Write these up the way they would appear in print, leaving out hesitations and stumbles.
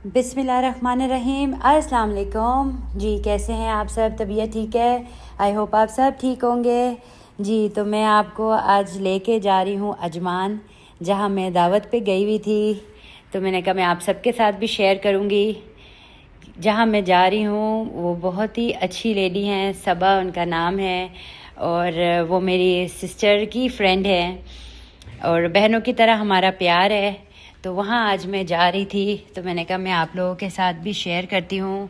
बिस्मिल्लाहिर्रहमानिर्रहीम। अस्सलाम वालेकुम जी। कैसे हैं आप सब? तबीयत ठीक है? आई होप आप सब ठीक होंगे जी। तो मैं आपको आज लेके जा रही हूँ अजमान, जहाँ मैं दावत पे गई हुई थी। तो मैंने कहा मैं आप सबके साथ भी शेयर करूँगी। जहाँ मैं जा रही हूँ वो बहुत ही अच्छी लेडी हैं, सबा उनका नाम है, और वो मेरी सिस्टर की फ्रेंड है और बहनों की तरह हमारा प्यार है। तो वहाँ आज मैं जा रही थी, तो मैंने कहा मैं आप लोगों के साथ भी शेयर करती हूँ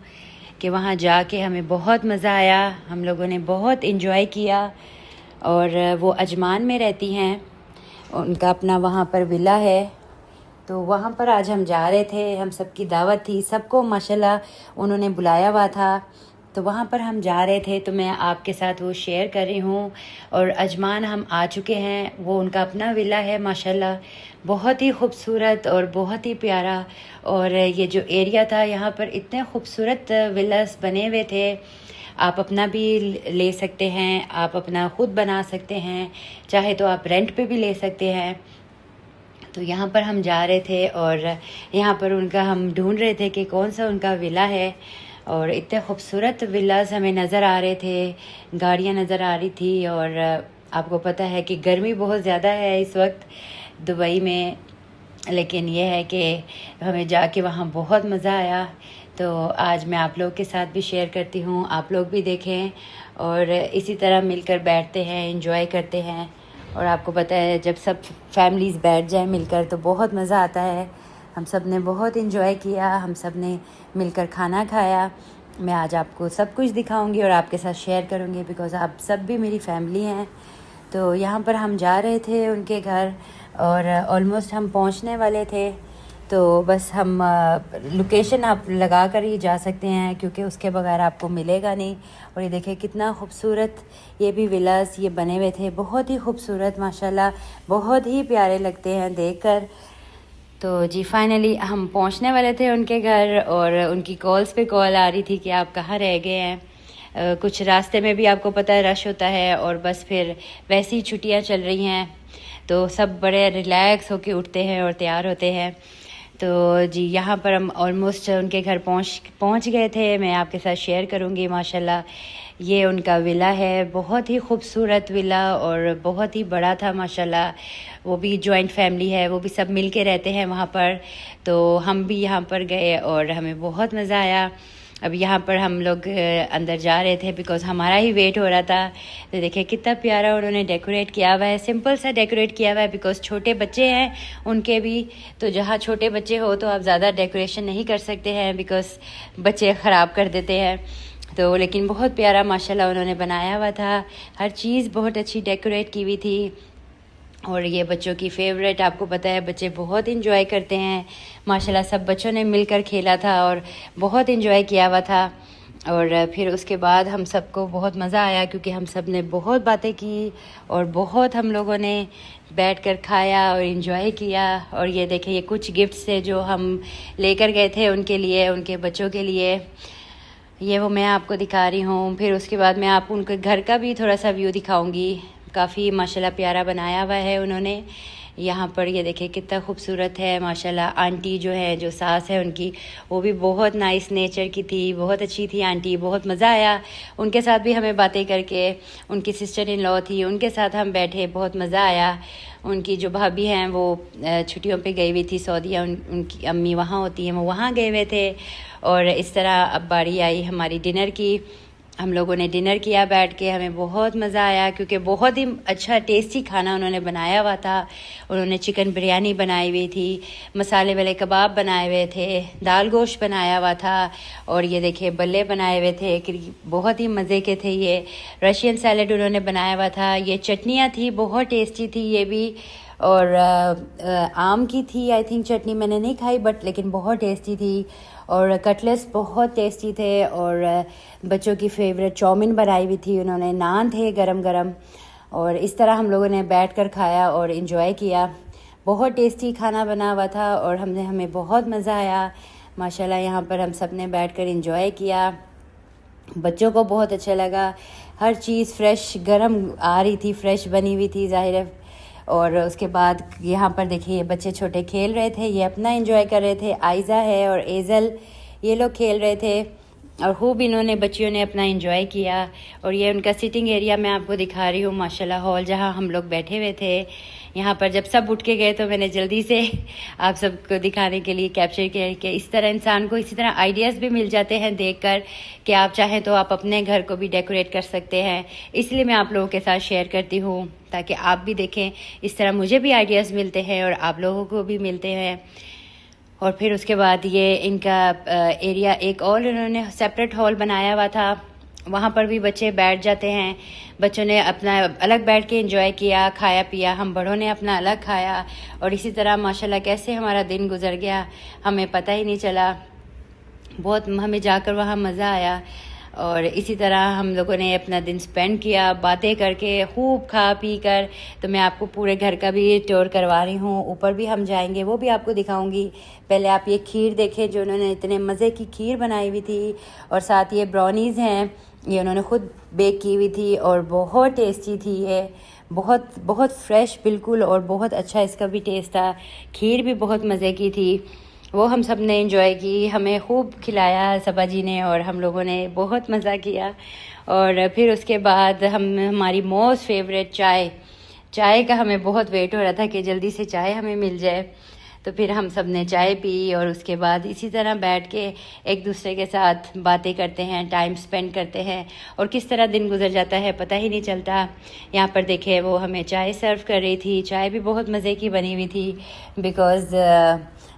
कि वहाँ जाके हमें बहुत मज़ा आया, हम लोगों ने बहुत इन्जॉय किया। और वो अजमान में रहती हैं, उनका अपना वहाँ पर विला है। तो वहाँ पर आज हम जा रहे थे, हम सबकी दावत थी, सबको माशाल्लाह उन्होंने बुलाया हुआ था। तो वहाँ पर हम जा रहे थे, तो मैं आपके साथ वो शेयर कर रही हूँ। और अजमान हम आ चुके हैं, वो उनका अपना विला है माशाल्लाह, बहुत ही खूबसूरत और बहुत ही प्यारा। और ये जो एरिया था, यहाँ पर इतने खूबसूरत विलास बने हुए थे। आप अपना भी ले सकते हैं, आप अपना ख़ुद बना सकते हैं, चाहे तो आप रेंट पे भी ले सकते हैं। तो यहाँ पर हम जा रहे थे और यहाँ पर उनका हम ढूंढ रहे थे कि कौन सा उनका विला है। और इतने खूबसूरत विलास हमें नज़र आ रहे थे, गाड़ियाँ नज़र आ रही थी। और आपको पता है कि गर्मी बहुत ज़्यादा है इस वक्त दुबई में, लेकिन यह है कि हमें जाके वहाँ बहुत मज़ा आया। तो आज मैं आप लोग के साथ भी शेयर करती हूँ, आप लोग भी देखें और इसी तरह मिलकर बैठते हैं, एंजॉय करते हैं। और आपको पता है जब सब फैमिलीज़ बैठ जाएं मिलकर तो बहुत मज़ा आता है। हम सब ने बहुत इन्जॉय किया, हम सब ने मिलकर खाना खाया। मैं आज आपको सब कुछ दिखाऊंगी और आपके साथ शेयर करूंगी, बिकॉज़ आप सब भी मेरी फैमिली हैं। तो यहाँ पर हम जा रहे थे उनके घर और ऑलमोस्ट हम पहुँचने वाले थे। तो बस हम लोकेशन आप लगा कर ही जा सकते हैं, क्योंकि उसके बगैर आपको मिलेगा नहीं। और ये देखिए कितना खूबसूरत ये भी विलास ये बने हुए थे, बहुत ही खूबसूरत माशाल्लाह, बहुत ही प्यारे लगते हैं देखकर। तो जी फाइनली हम पहुंचने वाले थे उनके घर और उनकी कॉल्स पे कॉल आ रही थी कि आप कहाँ रह गए हैं। कुछ रास्ते में भी आपको पता है रश होता है, और बस फिर वैसी ही छुट्टियाँ चल रही हैं तो सब बड़े रिलैक्स होके उठते हैं और तैयार होते हैं। तो जी यहाँ पर हम ऑलमोस्ट उनके घर पहुँच गए थे। मैं आपके साथ शेयर करूँगी माशाल्लाह। ये उनका विला है, बहुत ही खूबसूरत विला और बहुत ही बड़ा था माशाल्लाह। वो भी जॉइंट फैमिली है, वो भी सब मिल के रहते हैं वहाँ पर। तो हम भी यहाँ पर गए और हमें बहुत मज़ा आया। अब यहाँ पर हम लोग अंदर जा रहे थे बिकॉज़ हमारा ही वेट हो रहा था। तो देखिए कितना प्यारा उन्होंने डेकोरेट किया हुआ है, सिंपल सा डेकोरेट किया हुआ है, बिकॉज़ छोटे बच्चे हैं उनके भी। तो जहाँ छोटे बच्चे हो तो आप ज़्यादा डेकोरेशन नहीं कर सकते हैं, बिकॉज़ बच्चे ख़राब कर देते हैं। तो लेकिन बहुत प्यारा माशाल्लाह उन्होंने बनाया हुआ था, हर चीज़ बहुत अच्छी डेकोरेट की हुई थी। और ये बच्चों की फेवरेट, आपको पता है बच्चे बहुत इंजॉय करते हैं माशाल्लाह। सब बच्चों ने मिलकर खेला था और बहुत इंजॉय किया हुआ था। और फिर उसके बाद हम सबको बहुत मज़ा आया, क्योंकि हम सब ने बहुत बातें की और बहुत हम लोगों ने बैठकर खाया और इन्जॉय किया। और ये देखिए ये कुछ गिफ्ट्स थे जो हम लेकर गए थे उनके लिए, उनके बच्चों के लिए। ये वो मैं आपको दिखा रही हूँ। फिर उसके बाद मैं आपको उनके घर का भी थोड़ा सा व्यू दिखाऊंगी। काफ़ी माशाल्लाह प्यारा बनाया हुआ है उन्होंने। यहाँ पर ये देखिए कितना खूबसूरत है माशाल्लाह। आंटी जो है, जो सास है उनकी, वो भी बहुत नाइस नेचर की थी, बहुत अच्छी थी आंटी, बहुत मज़ा आया उनके साथ भी हमें बातें करके। उनकी सिस्टर इन लॉ थी, उनके साथ हम बैठे, बहुत मज़ा आया। उनकी जो भाभी हैं वो छुट्टियों पे गई हुई थी सऊदीया, उनकी अम्मी वहाँ होती हैं, वो वहाँ गए हुए थे। और इस तरह अब बारी आई हमारी डिनर की। हम लोगों ने डिनर किया बैठ के, हमें बहुत मज़ा आया, क्योंकि बहुत ही अच्छा टेस्टी खाना उन्होंने बनाया हुआ था। उन्होंने चिकन बिरयानी बनाई हुई थी, मसाले वाले कबाब बनाए हुए थे, दाल गोश्त बनाया हुआ था, और ये देखिए बल्ले बनाए हुए थे, बहुत ही मज़े के थे ये। रशियन सैलड उन्होंने बनाया हुआ था। ये चटनियाँ थी, बहुत टेस्टी थी ये भी। और आम की थी आई थिंक चटनी, मैंने नहीं खाई बट लेकिन बहुत टेस्टी थी। और कटलेट्स बहुत टेस्टी थे। और बच्चों की फेवरेट चाउमीन बनाई हुई थी उन्होंने, नान थे गरम गरम। और इस तरह हम लोगों ने बैठकर खाया और इन्जॉय किया। बहुत टेस्टी खाना बना हुआ था और हमें बहुत मज़ा आया माशाल्लाह। यहाँ पर हम सब ने बैठकर इन्जॉय किया, बच्चों को बहुत अच्छा लगा। हर चीज़ फ्रेश गरम आ रही थी, फ्रेश बनी हुई थी ज़ाहिर है। और उसके बाद यहाँ पर देखिए ये बच्चे छोटे खेल रहे थे, ये अपना एंजॉय कर रहे थे। आयज़ा है और एज़ल, ये लोग खेल रहे थे और खूब इन्होंने बच्चियों ने अपना एंजॉय किया। और ये उनका सिटिंग एरिया मैं आपको दिखा रही हूँ, माशाल्लाह हॉल जहाँ हम लोग बैठे हुए थे। यहाँ पर जब सब उठ के गए तो मैंने जल्दी से आप सबको दिखाने के लिए कैप्चर किया कि इस तरह इंसान को इसी तरह आइडियाज़ भी मिल जाते हैं देखकर कि आप चाहें तो आप अपने घर को भी डेकोरेट कर सकते हैं। इसलिए मैं आप लोगों के साथ शेयर करती हूँ ताकि आप भी देखें, इस तरह मुझे भी आइडियाज़ मिलते हैं और आप लोगों को भी मिलते हैं। और फिर उसके बाद ये इनका एरिया एक और इन्होंने सेपरेट हॉल बनाया हुआ था, वहाँ पर भी बच्चे बैठ जाते हैं। बच्चों ने अपना अलग बैठ के एंजॉय किया, खाया पिया, हम बड़ों ने अपना अलग खाया। और इसी तरह माशाल्लाह कैसे हमारा दिन गुजर गया हमें पता ही नहीं चला। बहुत हमें जाकर वहाँ मज़ा आया। और इसी तरह हम लोगों ने अपना दिन स्पेंड किया बातें करके, खूब खा पी कर। तो मैं आपको पूरे घर का भी टूर करवा रही हूँ, ऊपर भी हम जाएंगे, वो भी आपको दिखाऊंगी। पहले आप ये खीर देखें जो उन्होंने इतने मज़े की खीर बनाई हुई थी, और साथ ये ब्राउनीज़ हैं, ये उन्होंने ख़ुद बेक की हुई थी और बहुत टेस्टी थी ये, बहुत बहुत फ्रेश बिल्कुल, और बहुत अच्छा इसका भी टेस्ट था। खीर भी बहुत मज़े की थी, वो हम सब ने एंजॉय की, हमें खूब खिलाया सबा जी ने और हम लोगों ने बहुत मज़ा किया। और फिर उसके बाद हमारी मोस्ट फेवरेट चाय का हमें बहुत वेट हो रहा था कि जल्दी से चाय हमें मिल जाए। तो फिर हम सब ने चाय पी और उसके बाद इसी तरह बैठ के एक दूसरे के साथ बातें करते हैं, टाइम स्पेंड करते हैं, और किस तरह दिन गुजर जाता है पता ही नहीं चलता। यहाँ पर देखे वो हमें चाय सर्व कर रही थी, चाय भी बहुत मज़े की बनी हुई थी। बिकॉज़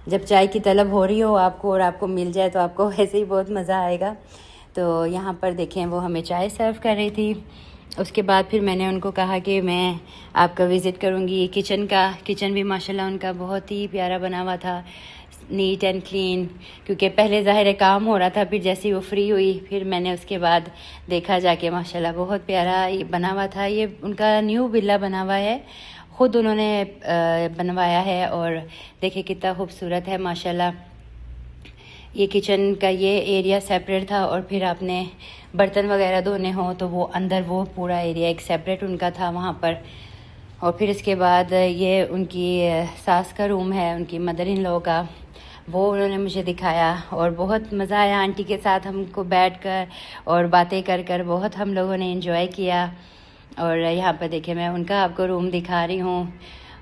जब चाय की तलब हो रही हो आपको और आपको मिल जाए तो आपको वैसे ही बहुत मज़ा आएगा। तो यहाँ पर देखें वो हमें चाय सर्व कर रही थी। उसके बाद फिर मैंने उनको कहा कि मैं आपका विज़िट करूँगी किचन भी माशाल्लाह उनका बहुत ही प्यारा बना हुआ था, नीट एंड क्लीन। क्योंकि पहले ज़ाहिर काम हो रहा था, फिर जैसे वो फ्री हुई फिर मैंने उसके बाद देखा जाके, माशाल्लाह बहुत प्यारा ये बना हुआ था। ये उनका न्यू विला बना हुआ है, ख़ुद उन्होंने बनवाया है, और देखिए कितना खूबसूरत है माशाल्लाह। ये किचन का ये एरिया सेपरेट था, और फिर आपने बर्तन वगैरह धोने हो तो वो अंदर वो पूरा एरिया एक सेपरेट उनका था वहाँ पर। और फिर इसके बाद ये उनकी सास का रूम है, उनकी मदर इन लॉ का, वो उन्होंने मुझे दिखाया और बहुत मज़ा आया आंटी के साथ हमको बैठकर और बातें कर कर बहुत हम लोगों ने एंजॉय किया। और यहाँ पर देखिए मैं उनका आपको रूम दिखा रही हूँ।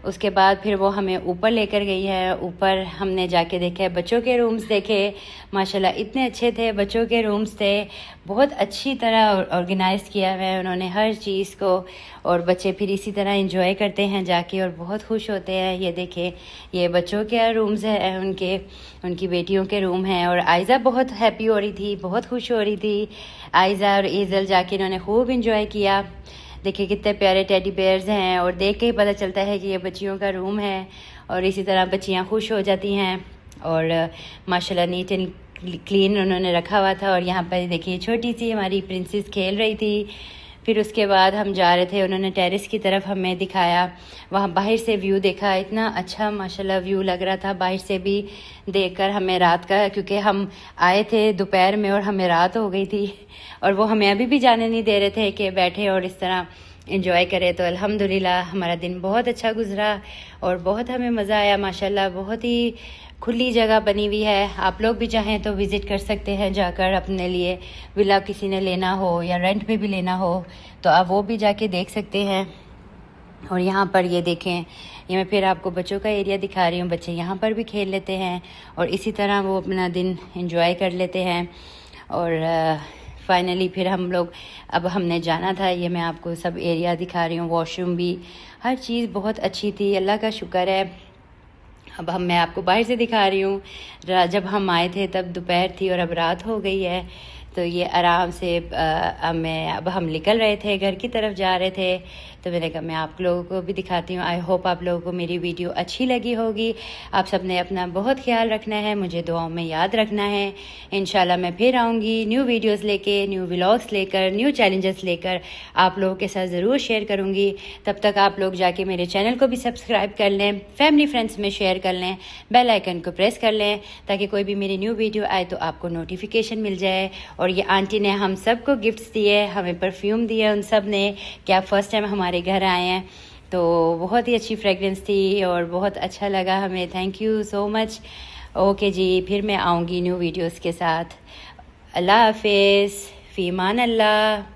उसके बाद फिर वो हमें ऊपर लेकर गई है, ऊपर हमने जाके देखे बच्चों के रूम्स देखे, माशाल्लाह इतने अच्छे थे बच्चों के रूम्स थे, बहुत अच्छी तरह ऑर्गेनाइज किया हुआ है उन्होंने हर चीज़ को। और बच्चे फिर इसी तरह एंजॉय करते हैं जाके और बहुत खुश होते हैं। ये देखें ये बच्चों के रूम्स हैं, उनकी बेटियों के रूम हैं। और आयज़ा बहुत हैप्पी हो रही थी, बहुत खुश हो रही थी। आयज़ा और एज़ल जाके इन्होंने खूब इंजॉय किया। देखिए कितने प्यारे टेडी बेयर्स हैं, और देख के ही पता चलता है कि ये बच्चियों का रूम है। और इसी तरह बच्चियाँ खुश हो जाती हैं, और माशाल्लाह नीट एंड क्लीन उन्होंने रखा हुआ था। और यहाँ पर देखिए छोटी सी हमारी प्रिंसेस खेल रही थी। फिर उसके बाद हम जा रहे थे, उन्होंने टेरेस की तरफ हमें दिखाया, वहाँ बाहर से व्यू देखा, इतना अच्छा माशाल्लाह व्यू लग रहा था बाहर से भी देखकर हमें रात का, क्योंकि हम आए थे दोपहर में और हमें रात हो गई थी, और वो हमें अभी भी जाने नहीं दे रहे थे कि बैठे और इस तरह एंजॉय करें। तो अल्हम्दुलिल्लाह हमारा दिन बहुत अच्छा गुजरा और बहुत हमें मज़ा आया माशाल्लाह। बहुत ही खुली जगह बनी हुई है, आप लोग भी चाहें तो विज़िट कर सकते हैं जाकर। अपने लिए विला किसी ने लेना हो या रेंट पे भी लेना हो तो आप वो भी जाके देख सकते हैं। और यहाँ पर ये देखें, ये मैं फिर आपको बच्चों का एरिया दिखा रही हूँ, बच्चे यहाँ पर भी खेल लेते हैं और इसी तरह वो अपना दिन एंजॉय कर लेते हैं। और फाइनली फिर हम लोग, अब हमने जाना था, ये मैं आपको सब एरिया दिखा रही हूँ, वॉशरूम भी, हर चीज़ बहुत अच्छी थी, अल्लाह का शुक्र है। अब मैं आपको बाहर से दिखा रही हूँ, जब हम आए थे तब दोपहर थी और अब रात हो गई है। तो ये आराम से अब हम निकल रहे थे, घर की तरफ जा रहे थे। तो मैंने कहा मैं आप लोगों को भी दिखाती हूँ। आई होप आप लोगों को मेरी वीडियो अच्छी लगी होगी। आप सब ने अपना बहुत ख्याल रखना है, मुझे दुआओं में याद रखना है। इंशाल्लाह मैं फिर आऊँगी न्यू वीडियोस लेके, न्यू व्लॉग्स लेकर, न्यू चैलेंजेस लेकर आप लोगों के साथ ज़रूर शेयर करूँगी। तब तक आप लोग जाके मेरे चैनल को भी सब्सक्राइब कर लें, फैमिली फ्रेंड्स में शेयर कर लें, बेल आइकन को प्रेस कर लें ताकि कोई भी मेरी न्यू वीडियो आए तो आपको नोटिफिकेशन मिल जाए। और ये आंटी ने हम सबको गिफ्ट्स दिए, हमें परफ्यूम दिए उन सब ने कि आप फर्स्ट टाइम हमारे घर आए हैं। तो बहुत ही अच्छी फ्रेगरेंस थी और बहुत अच्छा लगा हमें। Thank you so much. Okay जी, फिर मैं आऊँगी न्यू वीडियोस के साथ। अल्लाह हाफिज़, फ़ी अमान अल्लाह।